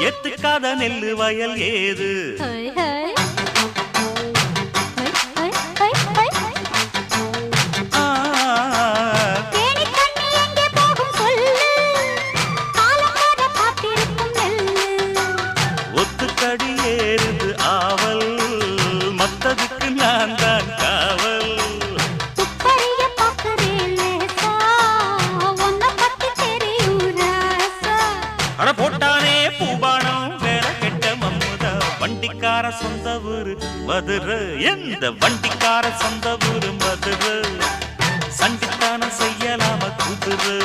எத்துக்காத நெல்லு வயல் ஏது ஒத்துக்கடி ஏறுது ஆவல் மத்ததுக்கு நான் தான் காவல் அட போட்டானே பூபானம் வேற கெட்ட மம்முதா வண்டிக்கார சொந்த ஊரு மதுரை எந்த வண்டிக்கார சொந்த ஊரு மதுரை சண்டித்தானம் செய்யலாம குதிரை